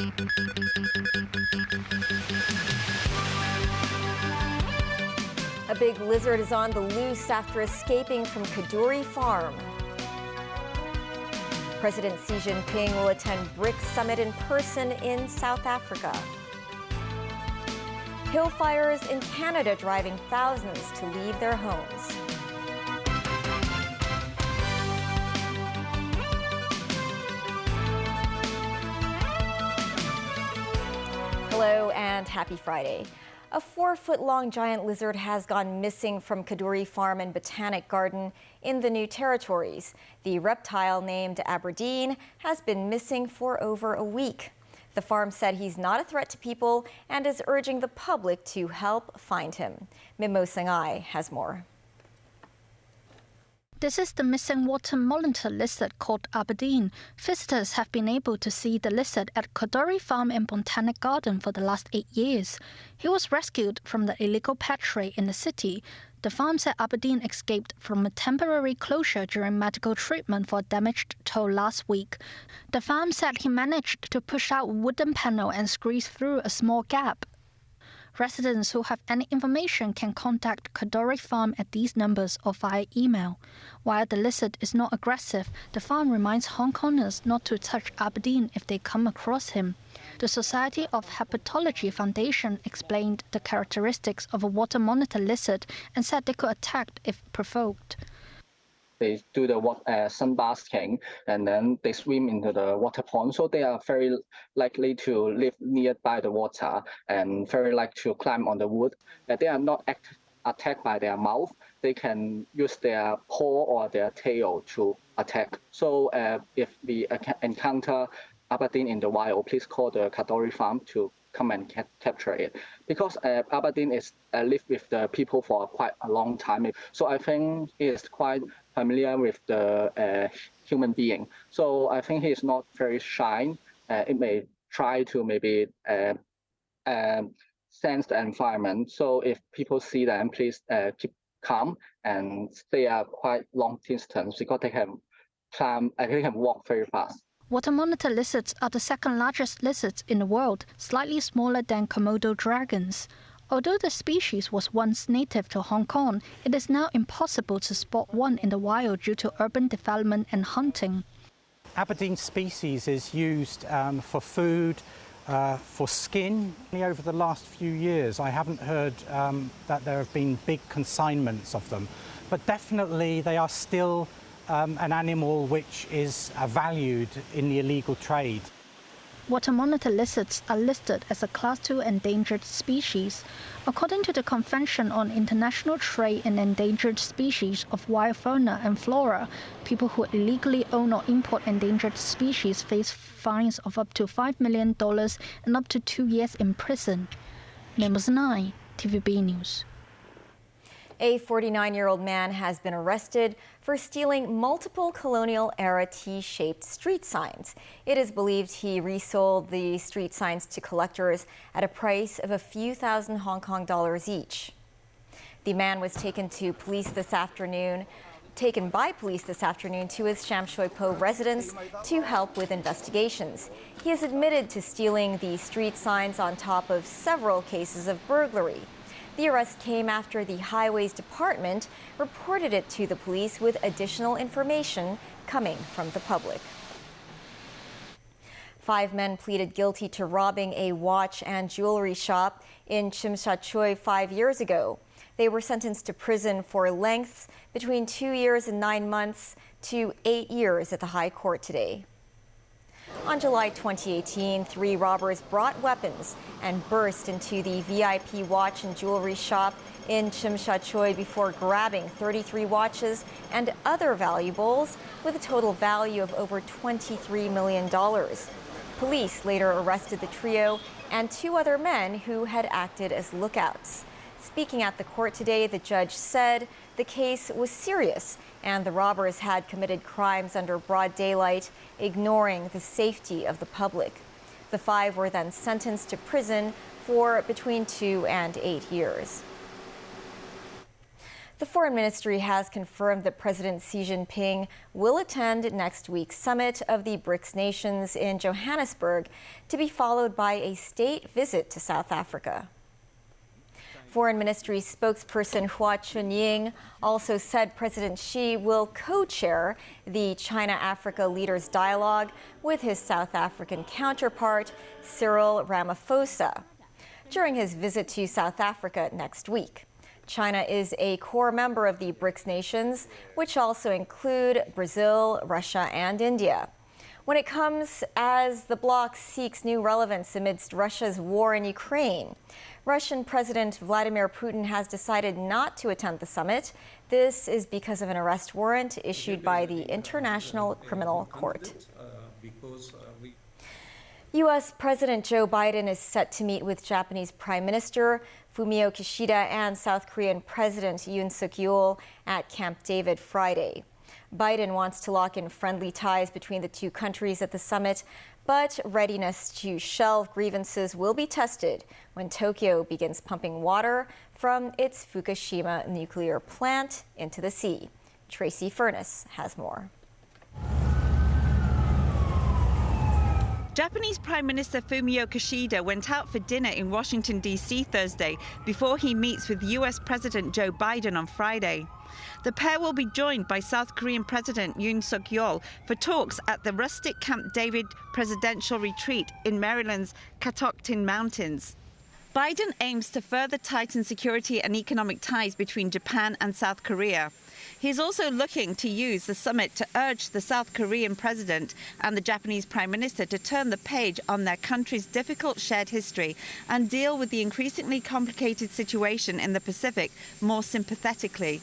A big lizard is on the loose after escaping from Kadoorie Farm. President Xi Jinping will attend BRICS summit in person in South Africa. Hill fires in Canada driving thousands to leave their homes. Hello and happy Friday. A 4-foot-long giant lizard has gone missing from Kadoorie Farm and Botanic Garden in the New Territories. The reptile, named Aberdeen, has been missing for over a week. The farm said he's not a threat to people and is urging the public to help find him. Mimo Sangai has more. This is the missing water monitor lizard called Aberdeen. Visitors have been able to see the lizard at Kadoorie Farm and Botanic Garden for the last 8 years. He was rescued from the illegal pet trade in the city. The farm said Aberdeen escaped from a temporary closure during medical treatment for a damaged toe last week. The farm said he managed to push out a wooden panel and squeeze through a small gap. Residents who have any information can contact Kadoorie Farm at these numbers or via email. While the lizard is not aggressive, the farm reminds Hong Kongers not to touch Aberdeen if they come across him. The Society of Herpetology Foundation explained the characteristics of a water monitor lizard and said they could attack if provoked. They do the sunbasking, and then they swim into the water pond. So they are very likely to live nearby the water and very likely to climb on the wood. They are not attacked by their mouth. They can use their paw or their tail to attack. So if we encounter Aberdeen in the wild, please call the Kadoorie Farm to come and capture it. Because Aberdeen is lived with the people for quite a long time. So I think he is quite familiar with the human being. So I think he is not very shy. It may try to maybe sense the environment. So if people see them, please keep calm and stay a quite long distance because they can climb, they can walk very fast. Water monitor lizards are the second largest lizards in the world, slightly smaller than Komodo dragons. Although the species was once native to Hong Kong, it is now impossible to spot one in the wild due to urban development and hunting. Aberdeen species is used for food, for skin. Over the last few years, I haven't heard that there have been big consignments of them, but definitely they are still an animal which is valued in the illegal trade. Water monitor lizards are listed as a Class 2 endangered species. According to the Convention on International Trade in Endangered Species of Wild Fauna and Flora, people who illegally own or import endangered species face fines of up to $5 million and up to 2 years in prison. Mimo 9, TVB News. A 49-year-old man has been arrested for stealing multiple colonial-era T-shaped street signs. It is believed he resold the street signs to collectors at a price of a few thousand Hong Kong dollars each. The man was taken by police this afternoon to his Sham Shui Po residence to help with investigations. He has admitted to stealing the street signs on top of several cases of burglary. The arrest came after the Highways Department reported it to the police with additional information coming from the public. 5 men pleaded guilty to robbing a watch and jewelry shop in Tsim Sha Tsui 5 years ago. They were sentenced to prison for lengths between 2 years and 9 months to 8 years at the High Court today. On July 2018, 3 robbers brought weapons and burst into the VIP watch and jewelry shop in Tsim Sha Tsui before grabbing 33 watches and other valuables with a total value of over $23 million. Police later arrested the trio and 2 other men who had acted as lookouts. Speaking at the court today, the judge said the case was serious and the robbers had committed crimes under broad daylight, ignoring the safety of the public. The 5 were then sentenced to prison for between 2 and 8 years. The Foreign Ministry has confirmed that President Xi Jinping will attend next week's summit of the BRICS nations in Johannesburg, to be followed by a state visit to South Africa. Foreign Ministry spokesperson Hua Chunying also said President Xi will co-chair the China-Africa Leaders Dialogue with his South African counterpart, Cyril Ramaphosa, during his visit to South Africa next week. China is a core member of the BRICS nations, which also include Brazil, Russia, and India. When it comes as the bloc seeks new relevance amidst Russia's war in Ukraine, Russian President Vladimir Putin has decided not to attend the summit. This is because of an arrest warrant issued by the International Criminal Court. U.S. President Joe Biden is set to meet with Japanese Prime Minister Fumio Kishida and South Korean President Yoon Suk-yeol at Camp David Friday. Biden wants to lock in friendly ties between the two countries at the summit, but readiness to shelve grievances will be tested when Tokyo begins pumping water from its Fukushima nuclear plant into the sea. Tracy Furness has more. Japanese Prime Minister Fumio Kishida went out for dinner in Washington, D.C. Thursday before he meets with U.S. President Joe Biden on Friday. The pair will be joined by South Korean President Yoon Suk-yeol for talks at the rustic Camp David presidential retreat in Maryland's Catoctin Mountains. Biden aims to further tighten security and economic ties between Japan and South Korea. He's also looking to use the summit to urge the South Korean president and the Japanese prime minister to turn the page on their country's difficult shared history and deal with the increasingly complicated situation in the Pacific more sympathetically.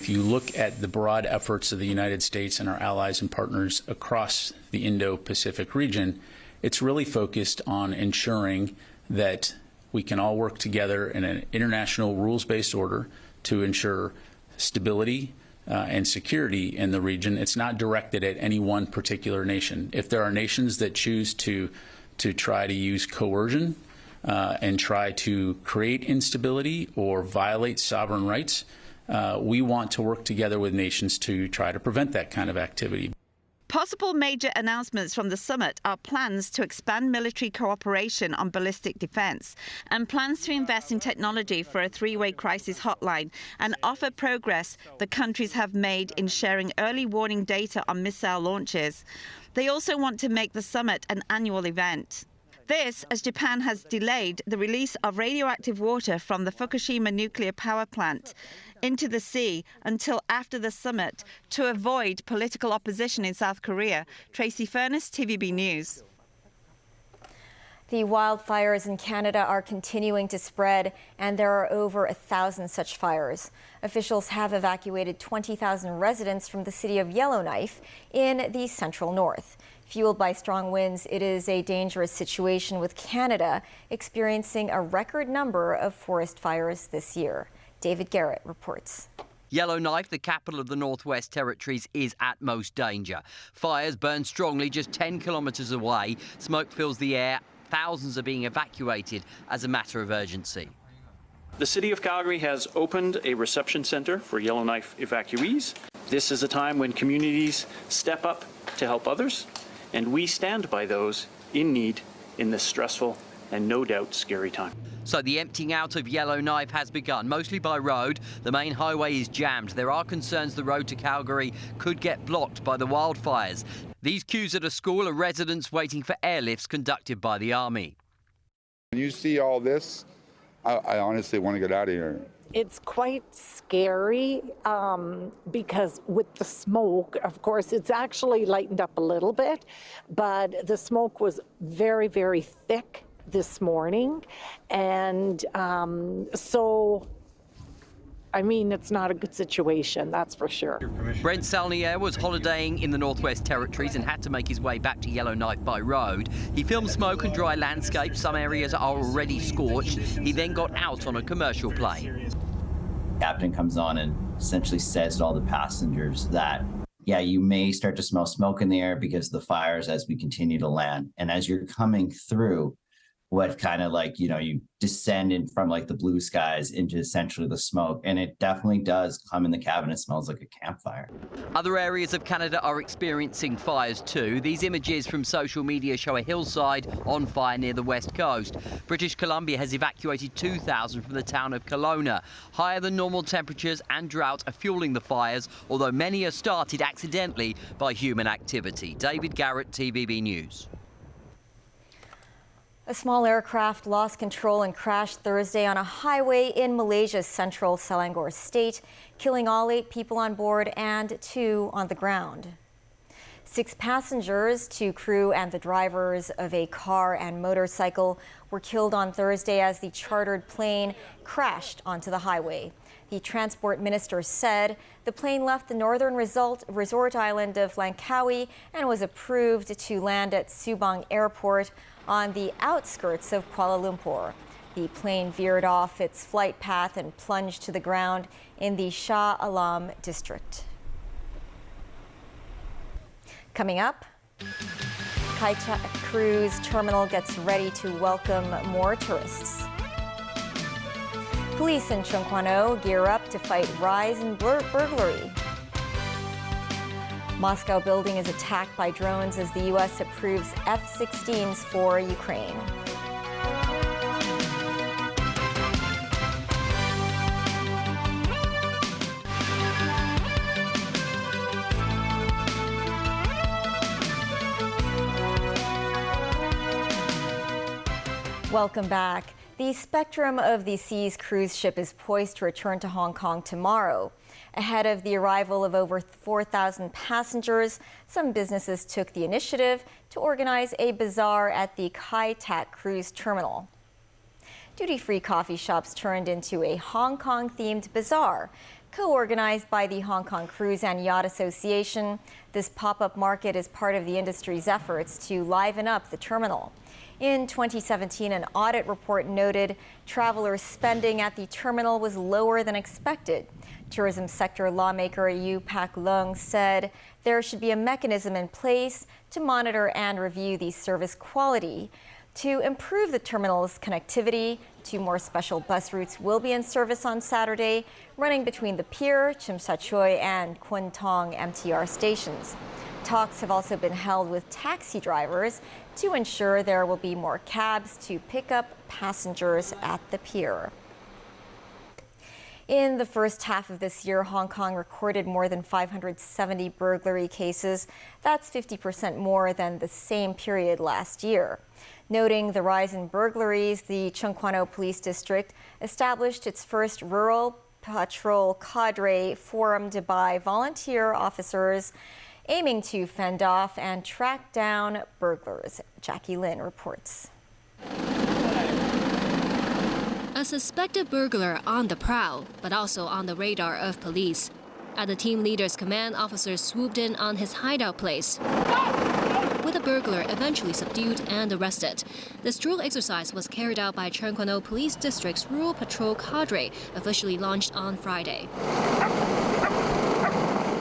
If you look at the broad efforts of the United States and our allies and partners across the Indo-Pacific region, it's really focused on ensuring that we can all work together in an international rules-based order to ensure stability and security in the region. It's not directed at any one particular nation. If there are nations that choose to try to use coercion and try to create instability or violate sovereign rights, we want to work together with nations to try to prevent that kind of activity. Possible major announcements from the summit are plans to expand military cooperation on ballistic defense and plans to invest in technology for a three-way crisis hotline and offer progress the countries have made in sharing early warning data on missile launches. They also want to make the summit an annual event. This, as Japan has delayed the release of radioactive water from the Fukushima nuclear power plant into the sea until after the summit to avoid political opposition in South Korea. Tracy Furness, TVB News. The wildfires in Canada are continuing to spread, and there are over 1,000 such fires. Officials have evacuated 20,000 residents from the city of Yellowknife in the central north. Fueled by strong winds, it is a dangerous situation, with Canada experiencing a record number of forest fires this year. David Garrett reports. Yellowknife, the capital of the Northwest Territories, is at most danger. Fires burn strongly just 10 kilometres away. Smoke fills the air. Thousands are being evacuated as a matter of urgency. The City of Calgary has opened a reception centre for Yellowknife evacuees. This is a time when communities step up to help others, and we stand by those in need in this stressful and no doubt scary time. So the emptying out of Yellowknife has begun, mostly by road. The main highway is jammed. There are concerns the road to Calgary could get blocked by the wildfires. These queues at a school are residents waiting for airlifts conducted by the Army. When you see all this, I honestly want to get out of here. It's quite scary because with the smoke, of course, it's actually lightened up a little bit, but the smoke was very, very thick this morning. And so, I mean, it's not a good situation, that's for sure. Brent Salnier was holidaying in the Northwest Territories and had to make his way back to Yellowknife by road. He filmed smoke and dry landscapes. Some areas are already scorched. He then got out on a commercial plane. Captain comes on and essentially says to all the passengers that, yeah, you may start to smell smoke in the air because of the fires as we continue to land. And as you're coming through, what kind of like, you descend in from like the blue skies into essentially the smoke. And it definitely does come in the cabin. It smells like a campfire. Other areas of Canada are experiencing fires too. These images from social media show a hillside on fire near the west coast. British Columbia has evacuated 2,000 from the town of Kelowna. Higher than normal temperatures and drought are fueling the fires, although many are started accidentally by human activity. David Garrett, TVB News. A small aircraft lost control and crashed Thursday on a highway in Malaysia's central Selangor state, killing all 8 people on board and 2 on the ground. 6 passengers, 2 crew and the drivers of a car and motorcycle were killed on Thursday as the chartered plane crashed onto the highway. The transport minister said the plane left the northern resort island of Langkawi and was approved to land at Subang Airport on the outskirts of Kuala Lumpur. The plane veered off its flight path and plunged to the ground in the Shah Alam district. Coming up, Kai Tak Cruise Terminal gets ready to welcome more tourists. Police in Chung Kwan O gear up to fight rise in burglary. Moscow building is attacked by drones as the U.S. approves F-16s for Ukraine. Welcome back. The Spectrum of the Seas cruise ship is poised to return to Hong Kong tomorrow. Ahead of the arrival of over 4,000 passengers, some businesses took the initiative to organize a bazaar at the Kai Tak Cruise Terminal. Duty-free coffee shops turned into a Hong Kong-themed bazaar. Co-organized by the Hong Kong Cruise and Yacht Association, this pop-up market is part of the industry's efforts to liven up the terminal. In 2017, an audit report noted travelers' spending at the terminal was lower than expected. Tourism sector lawmaker Yu Pak Leung said there should be a mechanism in place to monitor and review the service quality. To improve the terminal's connectivity, 2 more special bus routes will be in service on Saturday, running between the pier, Tsim Sha Tsui, and Kwun Tong MTR stations. Talks have also been held with taxi drivers to ensure there will be more cabs to pick up passengers at the pier. In the first half of this year, Hong Kong recorded more than 570 burglary cases. That's 50% more than the same period last year. Noting the rise in burglaries, the Chung Kwan O Police District established its first rural patrol cadre formed by volunteer officers aiming to fend off and track down burglars. Jackie Lin reports. A suspected burglar on the prowl, but also on the radar of police. At the team leader's command, officers swooped in on his hideout place, with the burglar eventually subdued and arrested. This drill exercise was carried out by Chung Kwan O Police District's Rural Patrol Cadre, officially launched on Friday.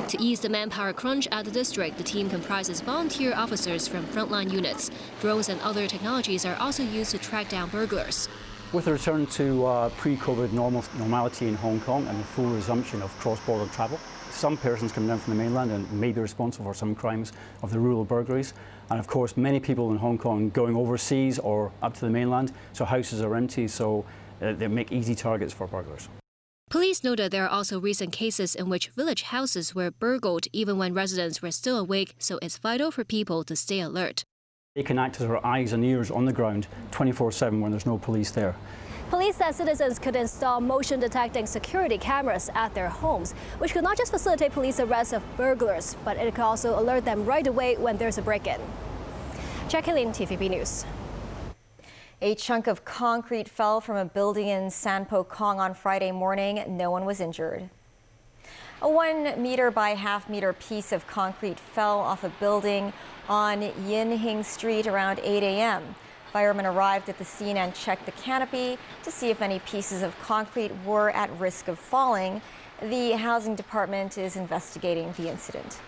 To ease the manpower crunch at the district, the team comprises volunteer officers from frontline units. Drones and other technologies are also used to track down burglars. With the return to pre-COVID normality in Hong Kong and the full resumption of cross-border travel, some persons coming down from the mainland and may be responsible for some crimes of the rural burglaries. And of course, many people in Hong Kong going overseas or up to the mainland, so houses are empty, so they make easy targets for burglars. Police noted there are also recent cases in which village houses were burgled even when residents were still awake, so it's vital for people to stay alert. They can act as our eyes and ears on the ground 24/7 when there's no police there. Police said citizens could install motion-detecting security cameras at their homes, which could not just facilitate police arrests of burglars, but it could also alert them right away when there's a break-in. Jackie Lin, TVB News. A chunk of concrete fell from a building in Sanpo Kong on Friday morning. No one was injured. A 1 meter by half meter piece of concrete fell off a building on Yin Hing Street around 8 a.m. Firemen arrived at the scene and checked the canopy to see if any pieces of concrete were at risk of falling. The housing department is investigating the incident.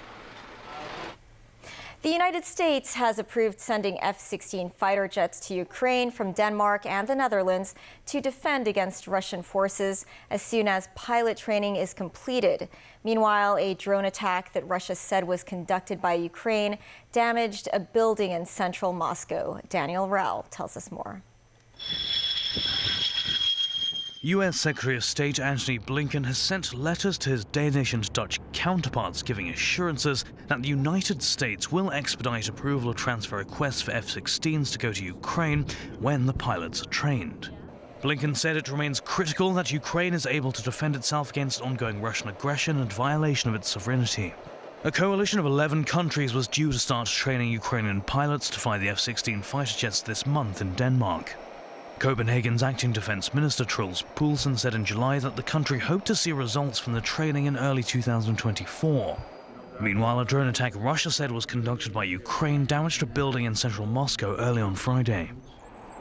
The United States has approved sending F-16 fighter jets to Ukraine from Denmark and the Netherlands to defend against Russian forces as soon as pilot training is completed. Meanwhile, a drone attack that Russia said was conducted by Ukraine damaged a building in central Moscow. Daniel Rao tells us more. U.S. Secretary of State Antony Blinken has sent letters to his Danish and Dutch counterparts giving assurances that the United States will expedite approval of transfer requests for F-16s to go to Ukraine when the pilots are trained. Blinken said it remains critical that Ukraine is able to defend itself against ongoing Russian aggression and violation of its sovereignty. A coalition of 11 countries was due to start training Ukrainian pilots to fly the F-16 fighter jets this month in Denmark. Copenhagen's acting defense minister Troels Poulsen said in July that the country hoped to see results from the training in early 2024. Meanwhile, a drone attack Russia said was conducted by Ukraine damaged a building in central Moscow early on Friday.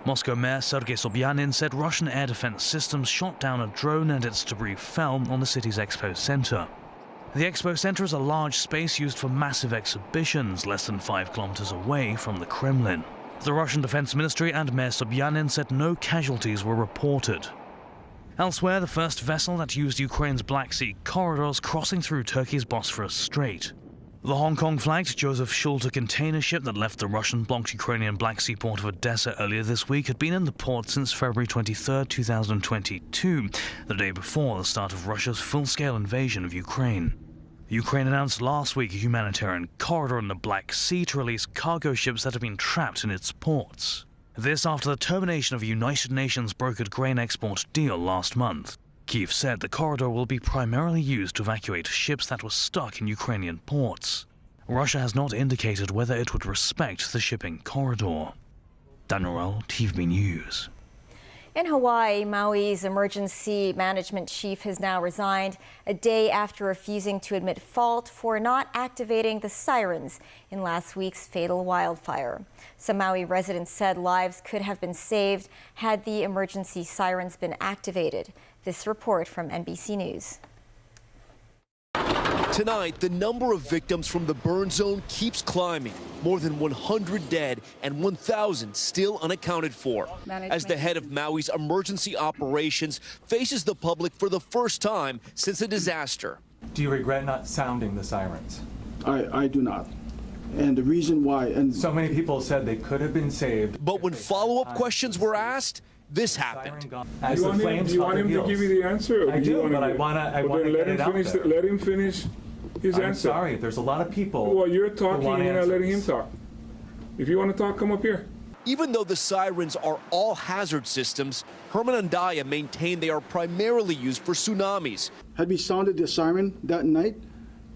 Moscow Mayor Sergei Sobyanin said Russian air defense systems shot down a drone and its debris fell on the city's expo center. The expo center is a large space used for massive exhibitions less than 5 kilometers away from the Kremlin. The Russian Defense Ministry and Mayor Sobyanin said no casualties were reported. Elsewhere, the first vessel that used Ukraine's Black Sea corridors crossing through Turkey's Bosphorus Strait. The Hong Kong-flagged Joseph Schulte container ship that left the Russian-blocked Ukrainian Black Sea port of Odessa earlier this week had been in the port since February 23, 2022, the day before the start of Russia's full-scale invasion of Ukraine. Ukraine announced last week a humanitarian corridor in the Black Sea to release cargo ships that have been trapped in its ports. This after the termination of a United Nations brokered grain export deal last month. Kyiv said the corridor will be primarily used to evacuate ships that were stuck in Ukrainian ports. Russia has not indicated whether it would respect the shipping corridor. Daniel Rao, TVB News. In Hawaii, Maui's emergency management chief has now resigned a day after refusing to admit fault for not activating the sirens in last week's fatal wildfire. Some Maui residents said lives could have been saved had the emergency sirens been activated. This report from NBC News. Tonight, the number of victims from the burn zone keeps climbing. More than 100 dead and 1,000 still unaccounted for. As the head of Maui's emergency operations faces the public for the first time since the disaster. Do you regret not sounding the sirens? I do not. And the reason why, and so many people said they could have been saved. But when follow-up questions were asked, this happened. Do you want him to give you the answer? I do, but I want to get it out there. Let him finish his answer. I'm sorry, there's a lot of people. Well, you're talking and you're not letting him talk. If you want to talk, come up here. Even though the sirens are all hazard systems, Herman Andaya maintained they are primarily used for tsunamis. Had we sounded the siren that night,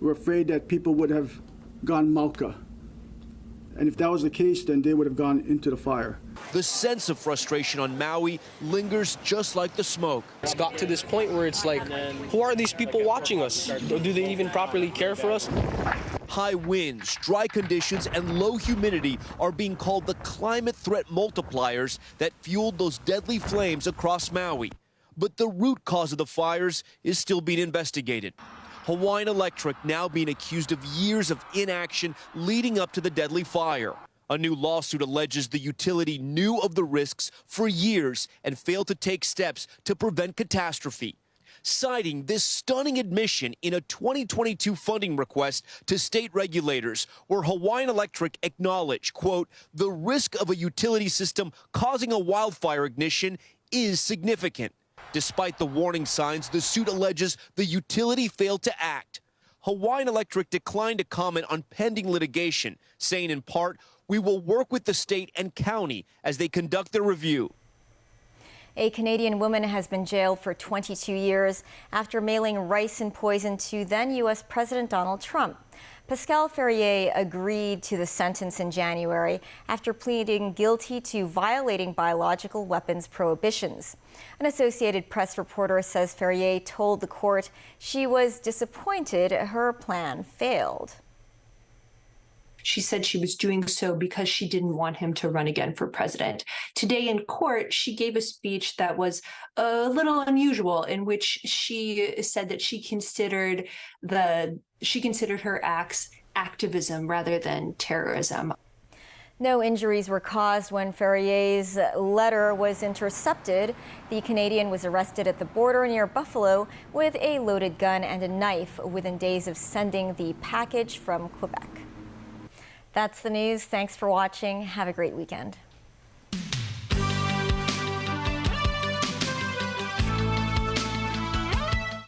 we're afraid that people would have gone Malka. And if that was the case, then they would have gone into the fire. The sense of frustration on Maui lingers just like the smoke. It's got to this point where it's like, who are these people watching us? Do they even properly care for us? High winds, dry conditions, and low humidity are being called the climate threat multipliers that fueled those deadly flames across Maui. But the root cause of the fires is still being investigated. Hawaiian Electric now being accused of years of inaction leading up to the deadly fire. A new lawsuit alleges the utility knew of the risks for years and failed to take steps to prevent catastrophe. Citing this stunning admission in a 2022 funding request to state regulators, where Hawaiian Electric acknowledged, quote, the risk of a utility system causing a wildfire ignition is significant. Despite the warning signs, the suit alleges the utility failed to act. Hawaiian Electric declined to comment on pending litigation, saying in part, we will work with the state and county as they conduct their review. A Canadian woman has been jailed for 22 years after mailing ricin poison to then U.S. President Donald Trump. Pascal Ferrier agreed to the sentence in January after pleading guilty to violating biological weapons prohibitions. An Associated Press reporter says Ferrier told the court she was disappointed her plan failed. She said she was doing so because she didn't want him to run again for president. Today in court, she gave a speech that was a little unusual, in which she said that she considered her acts activism rather than terrorism. No injuries were caused when Ferrier's letter was intercepted. The Canadian was arrested at the border near Buffalo with a loaded gun and a knife within days of sending the package from Quebec. That's the news. Thanks for watching. Have a great weekend.